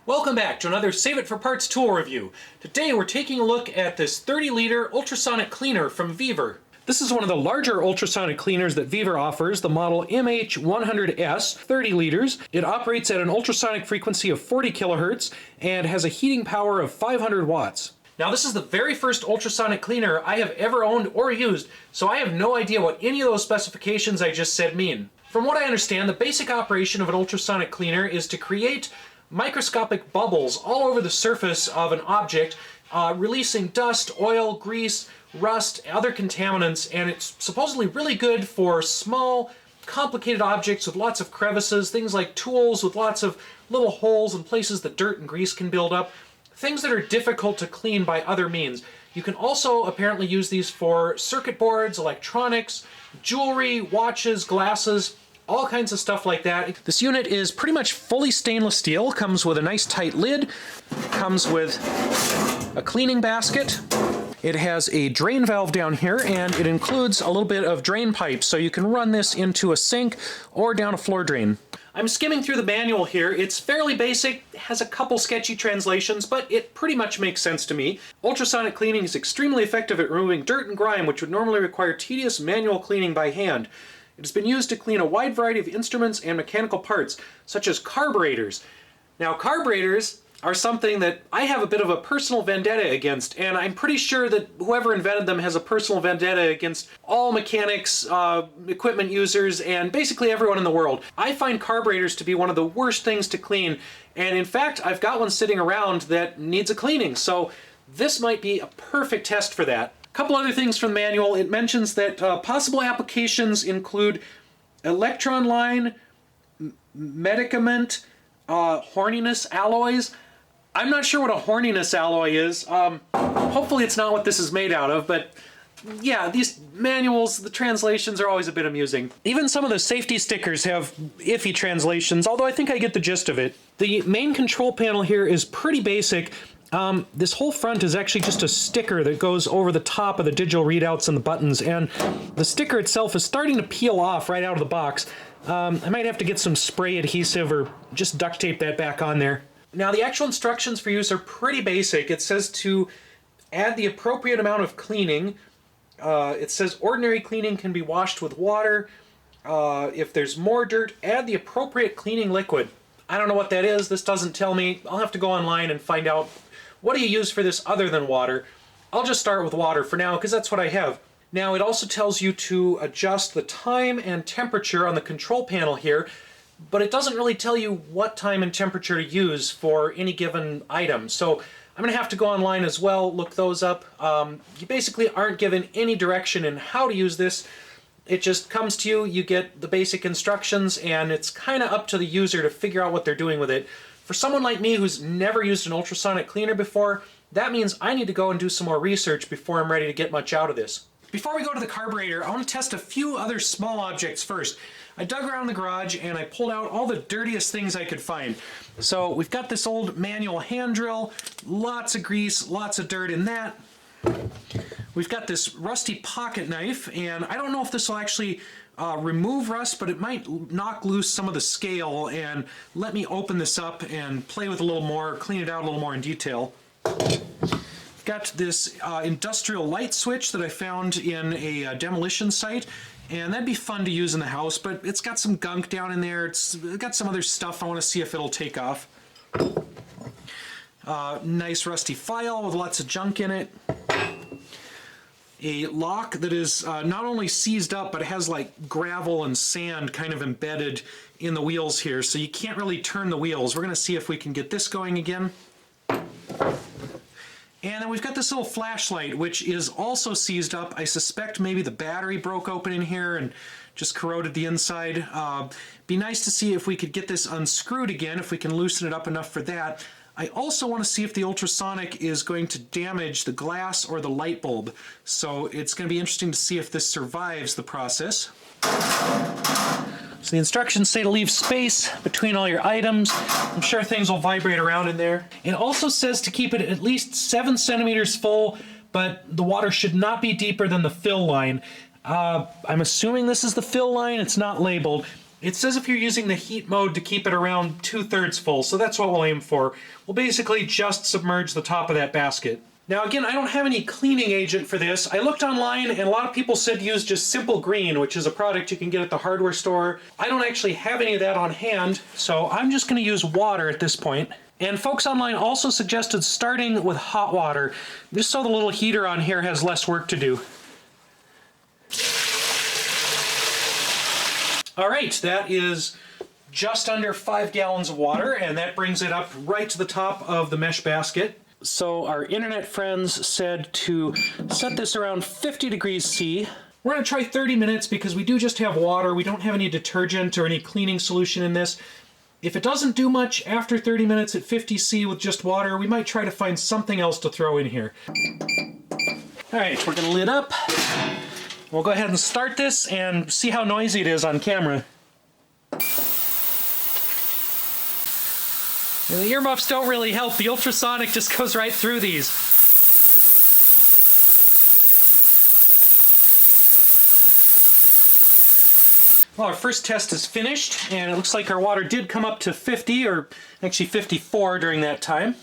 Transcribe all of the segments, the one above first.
Welcome back to another Save It for Parts tool review. Today we're taking a look at this 30-liter ultrasonic cleaner from Vevor. This is one of the larger ultrasonic cleaners that Vevor offers, the model MH100S, 30 liters. It operates at an ultrasonic frequency of 40 kilohertz and has a heating power of 500 watts. Now this is the very first ultrasonic cleaner I have ever owned or used, so I have no idea what any of those specifications I just said mean. From what I understand, the basic operation of an ultrasonic cleaner is to create microscopic bubbles all over the surface of an object, releasing dust, oil, grease, rust, other contaminants, and it's supposedly really good for small, complicated objects with lots of crevices, things like tools with lots of little holes and places that dirt and grease can build up, things that are difficult to clean by other means. You can also apparently use these for circuit boards, electronics, jewelry, watches, glasses, all kinds of stuff like that. This unit is pretty much fully stainless steel, comes with a nice tight lid, comes with a cleaning basket. It has a drain valve down here, and it includes a little bit of drain pipe, so you can run this into a sink or down a floor drain. I'm skimming through the manual here. It's fairly basic, has a couple sketchy translations, but it pretty much makes sense to me. Ultrasonic cleaning is extremely effective at removing dirt and grime, which would normally require tedious manual cleaning by hand. It has been used to clean a wide variety of instruments and mechanical parts, such as carburetors. Now, carburetors are something that I have a bit of a personal vendetta against, and I'm pretty sure that whoever invented them has a personal vendetta against all mechanics, equipment users, and basically everyone in the world. I find carburetors to be one of the worst things to clean, and in fact, I've got one sitting around that needs a cleaning, so this might be a perfect test for that. Couple other things from the manual. It mentions that possible applications include electron line, medicament, horniness alloys. I'm not sure what a horniness alloy is. Hopefully it's not what this is made out of, but yeah, these manuals, the translations are always a bit amusing. Even some of the safety stickers have iffy translations, although I think I get the gist of it. The main control panel here is pretty basic. This whole front is actually just a sticker that goes over the top of the digital readouts and the buttons, and the sticker itself is starting to peel off right out of the box. I might have to get some spray adhesive or just duct tape that back on there. Now, the actual instructions for use are pretty basic. It says to add the appropriate amount of cleaning. It says ordinary cleaning can be washed with water. If there's more dirt, add the appropriate cleaning liquid. I don't know what that is. This doesn't tell me. I'll have to go online and find out. What do you use for this other than water? I'll just start with water for now because that's what I have. Now, it also tells you to adjust the time and temperature on the control panel here, but it doesn't really tell you what time and temperature to use for any given item. So I'm going to have to go online as well, look those up. You basically aren't given any direction in how to use this. It just comes to you, you get the basic instructions, and it's kind of up to the user to figure out what they're doing with it. For someone like me who's never used an ultrasonic cleaner before, that means I need to go and do some more research before I'm ready to get much out of this. Before we go to the carburetor, I want to test a few other small objects first. I dug around the garage and I pulled out all the dirtiest things I could find. So we've got this old manual hand drill, lots of grease, lots of dirt in that. We've got this rusty pocket knife, and I don't know if this will actually remove rust, but it might knock loose some of the scale and let me open this up and play with a little more, clean it out a little more in detail. Got this industrial light switch that I found in a demolition site, and that'd be fun to use in the house, but it's got some gunk down in there. It's got some other stuff I want to see if it'll take off. Nice rusty file with lots of junk in it. A lock that is not only seized up, but it has like gravel and sand kind of embedded in the wheels here, so you can't really turn the wheels. We're going to see if we can get this going again. And then we've got this little flashlight, which is also seized up. I suspect maybe the battery broke open in here and just corroded the inside. Be nice to see if we could get this unscrewed again, if we can loosen it up enough for that. I also want to see if the ultrasonic is going to damage the glass or the light bulb. So it's going to be interesting to see if this survives the process. So the instructions say to leave space between all your items. I'm sure things will vibrate around in there. It also says to keep it at least 7 centimeters full, but the water should not be deeper than the fill line. I'm assuming this is the fill line. It's not labeled. It says if you're using the heat mode to keep it around 2/3 full, so that's what we'll aim for. We'll basically just submerge the top of that basket. Now again, I don't have any cleaning agent for this. I looked online and a lot of people said use just Simple Green, which is a product you can get at the hardware store. I don't actually have any of that on hand, so I'm just going to use water at this point. And folks online also suggested starting with hot water, just so the little heater on here has less work to do. All right, that is just under 5 gallons of water, and that brings it up right to the top of the mesh basket. So our internet friends said to set this around 50 degrees C. We're going to try 30 minutes because we do just have water. We don't have any detergent or any cleaning solution in this. If it doesn't do much after 30 minutes at 50 C with just water, we might try to find something else to throw in here. All right, we're going to lid up. We'll go ahead and start this and see how noisy it is on camera. And the earmuffs don't really help. The ultrasonic just goes right through these. Well, our first test is finished, and it looks like our water did come up to 50, or actually 54 during that time.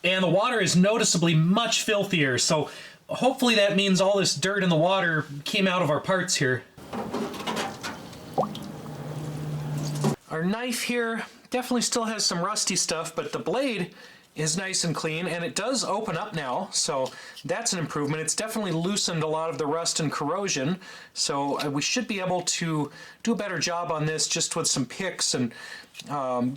And the water is noticeably much filthier, so hopefully that means all this dirt in the water came out of our parts here. Our knife here definitely still has some rusty stuff, but the blade is nice and clean, and it does open up now, so that's an improvement. It's definitely loosened a lot of the rust and corrosion, so we should be able to do a better job on this just with some picks and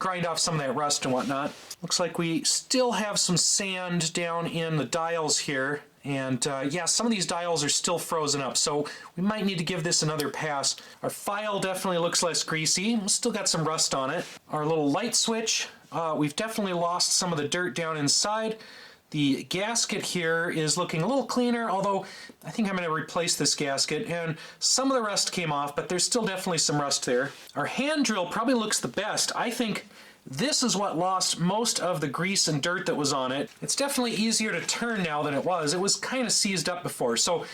grind off some of that rust and whatnot. Looks like we still have some sand down in the dials here, and yeah, some of these dials are still frozen up, so we might need to give this another pass. Our file definitely looks less greasy. We've still got some rust on it. Our little light switch, we've definitely lost some of the dirt down inside. The gasket here is looking a little cleaner, although I think I'm going to replace this gasket, and some of the rust came off, but there's still definitely some rust there. Our hand drill probably looks the best. I think this is what lost most of the grease and dirt that was on it. It's definitely easier to turn now than it was. It was kind of seized up before. So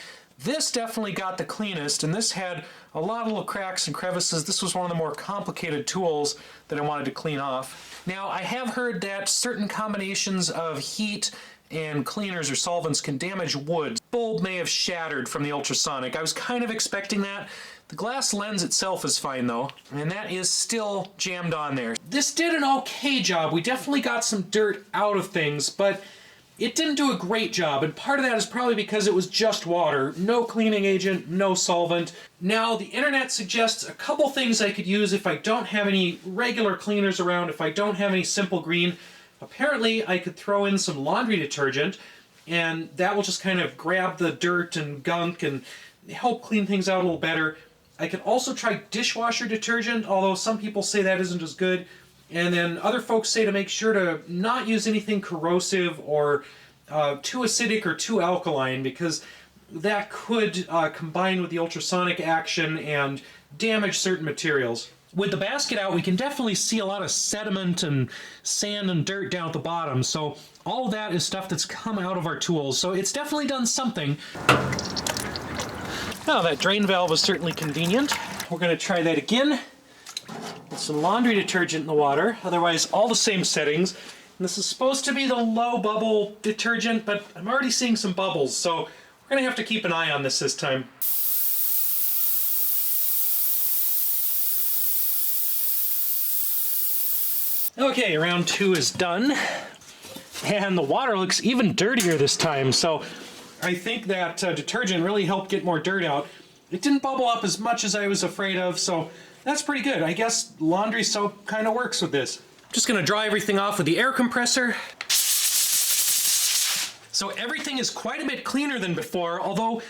this definitely got the cleanest, and this had a lot of little cracks and crevices. This was one of the more complicated tools that I wanted to clean off. Now, I have heard that certain combinations of heat and cleaners or solvents can damage wood. Bulb may have shattered from the ultrasonic. I was kind of expecting that. The glass lens itself is fine though, and that is still jammed on there. This did an okay job. We definitely got some dirt out of things, but it didn't do a great job, and part of that is probably because it was just water. No cleaning agent, no solvent. Now, the internet suggests a couple things I could use if I don't have any regular cleaners around, if I don't have any Simple Green. Apparently, I could throw in some laundry detergent, and that will just kind of grab the dirt and gunk and help clean things out a little better. I could also try dishwasher detergent, although some people say that isn't as good. And then other folks say to make sure to not use anything corrosive or too acidic or too alkaline, because that could combine with the ultrasonic action and damage certain materials. With the basket out, we can definitely see a lot of sediment and sand and dirt down at the bottom, so all of that is stuff that's come out of our tools, so it's definitely done something. Now, that drain valve is certainly convenient. We're going to try that again. With some laundry detergent in the water, otherwise all the same settings. And this is supposed to be the low bubble detergent, but I'm already seeing some bubbles, so we're going to have to keep an eye on this time. Okay, round 2 is done, and the water looks even dirtier this time, so I think that detergent really helped get more dirt out. It didn't bubble up as much as I was afraid of, so that's pretty good. I guess laundry soap kind of works with this. Just gonna dry everything off with the air compressor. So everything is quite a bit cleaner than before, although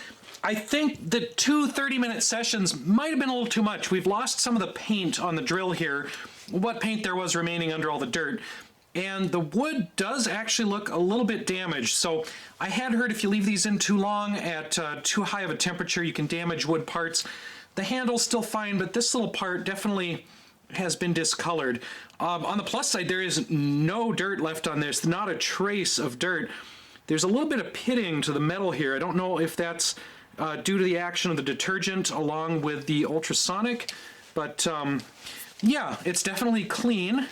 I think the 2 30-minute sessions might have been a little too much. We've lost some of the paint on the drill here, what paint there was remaining under all the dirt. And the wood does actually look a little bit damaged. So I had heard if you leave these in too long at too high of a temperature, you can damage wood parts. The handle's still fine, but this little part definitely has been discolored. On the plus side, there is no dirt left on this, not a trace of dirt. There's a little bit of pitting to the metal here. I don't know if that's due to the action of the detergent along with the ultrasonic, But yeah, it's definitely clean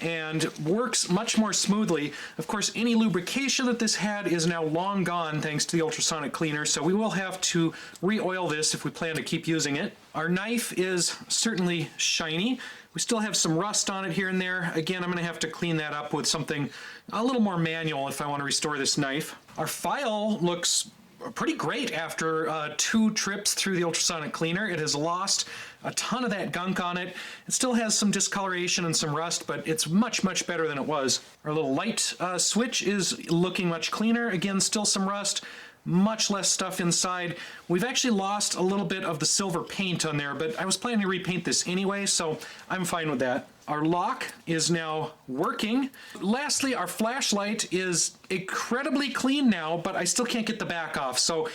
and works much more smoothly. Of course, any lubrication that this had is now long gone thanks to the ultrasonic cleaner, so we will have to re-oil this if we plan to keep using it. Our knife is certainly shiny. We still have some rust on it here and there. Again, I'm going to have to clean that up with something a little more manual if I want to restore this knife. Our file looks pretty great after 2 trips through the ultrasonic cleaner. It has lost a ton of that gunk on it. It still has some discoloration and some rust, but it's much, much better than it was. Our little light switch is looking much cleaner. Again, still some rust, much less stuff inside. We've actually lost a little bit of the silver paint on there, but I was planning to repaint this anyway, so I'm fine with that. Our lock is now working. Lastly, our flashlight is incredibly clean now, but I still can't get the back off. So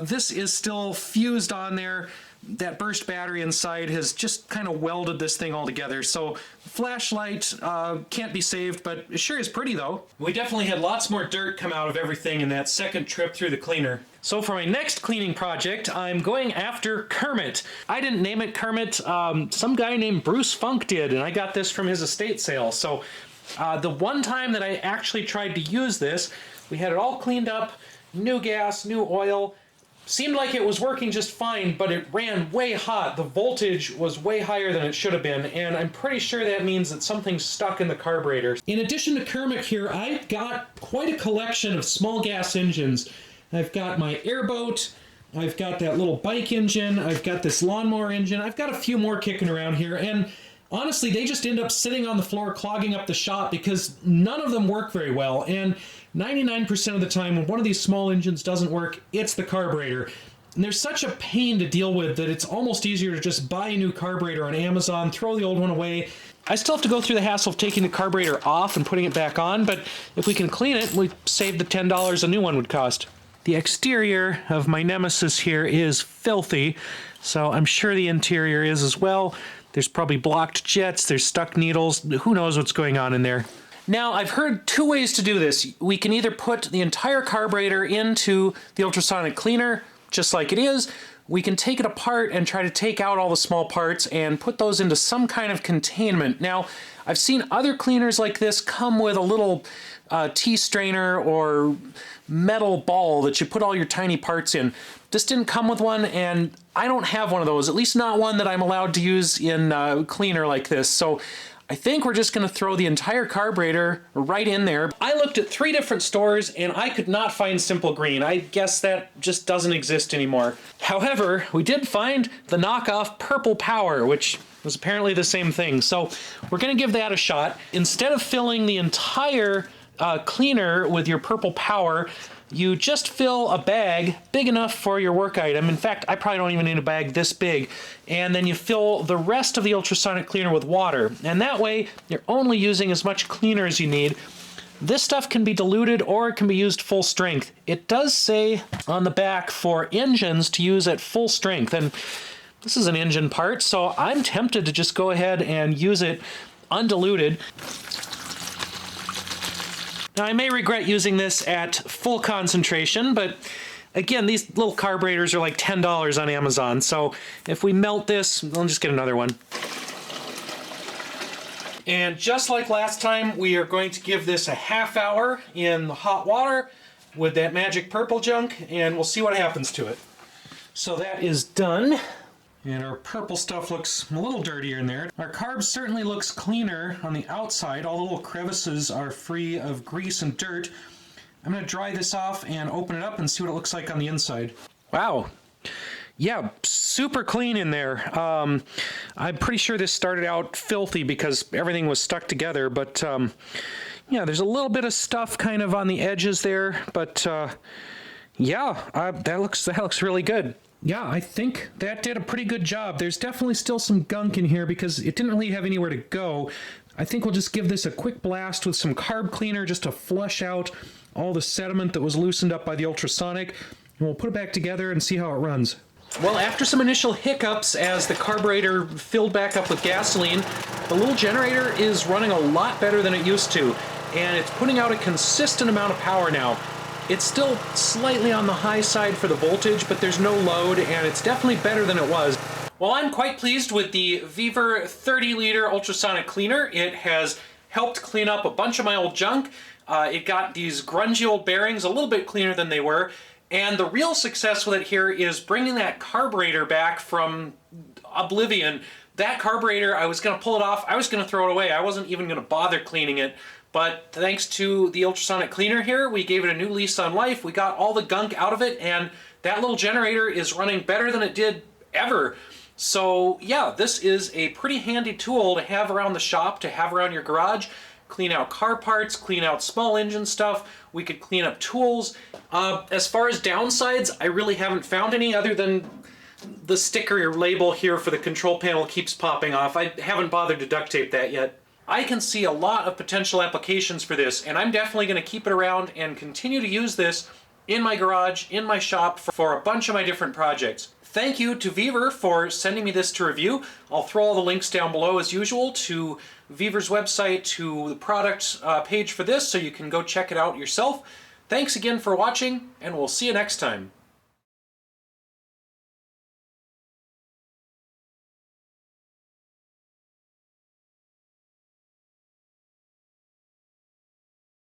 this is still fused on there. That burst battery inside has just kind of welded this thing all together. So flashlight can't be saved, but it sure is pretty though. We definitely had lots more dirt come out of everything in that second trip through the cleaner. So for my next cleaning project, I'm going after Kermit. I didn't name it Kermit. Some guy named Bruce Funk did, and I got this from his estate sale. So the one time that I actually tried to use this, we had it all cleaned up, new gas, new oil. Seemed like it was working just fine, but it ran way hot. The voltage was way higher than it should have been, and I'm pretty sure that means that something's stuck in the carburetor. In addition to Kermit here, I've got quite a collection of small gas engines. I've got my airboat, I've got that little bike engine, I've got this lawnmower engine, I've got a few more kicking around here, and honestly, they just end up sitting on the floor clogging up the shop because none of them work very well, and 99% of the time when one of these small engines doesn't work, it's the carburetor. And they're such a pain to deal with that it's almost easier to just buy a new carburetor on Amazon, throw the old one away. I still have to go through the hassle of taking the carburetor off and putting it back on, but if we can clean it, we save the $10 a new one would cost. The exterior of my Nemesis here is filthy, so I'm sure the interior is as well. There's probably blocked jets, there's stuck needles, who knows what's going on in there. Now, I've heard 2 ways to do this. We can either put the entire carburetor into the ultrasonic cleaner, just like it is. We can take it apart and try to take out all the small parts and put those into some kind of containment. Now, I've seen other cleaners like this come with a little tea strainer or metal ball that you put all your tiny parts in. This didn't come with one, and I don't have one of those, at least not one that I'm allowed to use in a cleaner like this. So I think we're just going to throw the entire carburetor right in there. I looked at 3 different stores and I could not find Simple Green. I guess that just doesn't exist anymore. However, we did find the knockoff Purple Power, which was apparently the same thing. So we're going to give that a shot. Instead of filling the entire cleaner with your Purple Power, you just fill a bag big enough for your work item. In fact, I probably don't even need a bag this big. And then you fill the rest of the ultrasonic cleaner with water. And that way, you're only using as much cleaner as you need. This stuff can be diluted or it can be used full strength. It does say on the back for engines to use at full strength. And this is an engine part, so I'm tempted to just go ahead and use it undiluted. Now, I may regret using this at full concentration, but again, these little carburetors are like $10 on Amazon, so if we melt this, we'll just get another one. And just like last time, we are going to give this a ½ hour in the hot water with that magic purple junk, and we'll see what happens to it. So that is done. And our purple stuff looks a little dirtier in there. Our carbs certainly looks cleaner on the outside. All the little crevices are free of grease and dirt. I'm going to dry this off and open it up and see what it looks like on the inside. Wow. Yeah, super clean in there. I'm pretty sure this started out filthy because everything was stuck together, but yeah, there's a little bit of stuff kind of on the edges there, but yeah, that looks really good. Yeah, I think that did a pretty good job. There's definitely still some gunk in here because it didn't really have anywhere to go. I think we'll just give this a quick blast with some carb cleaner just to flush out all the sediment that was loosened up by the ultrasonic, and we'll put it back together and see how it runs. Well, after some initial hiccups as the carburetor filled back up with gasoline, the little generator is running a lot better than it used to, and it's putting out a consistent amount of power now. It's still slightly on the high side for the voltage, but there's no load, and it's definitely better than it was. Well, I'm quite pleased with the Vevor 30-liter ultrasonic cleaner. It has helped clean up a bunch of my old junk. It got these grungy old bearings a little bit cleaner than they were. And the real success with it here is bringing that carburetor back from oblivion. That carburetor, I was going to pull it off. I was going to throw it away. I wasn't even going to bother cleaning it. But thanks to the ultrasonic cleaner here, we gave it a new lease on life. We got all the gunk out of it, and that little generator is running better than it did ever. So yeah, this is a pretty handy tool to have around the shop, to have around your garage. Clean out car parts, clean out small engine stuff. We could clean up tools. As far as downsides, I really haven't found any other than the sticker label here for the control panel keeps popping off. I haven't bothered to duct tape that yet. I can see a lot of potential applications for this, and I'm definitely going to keep it around and continue to use this in my garage, in my shop, for a bunch of my different projects. Thank you to Vevor for sending me this to review. I'll throw all the links down below as usual to Vevor's website, to the product page for this, so you can go check it out yourself. Thanks again for watching, and we'll see you next time.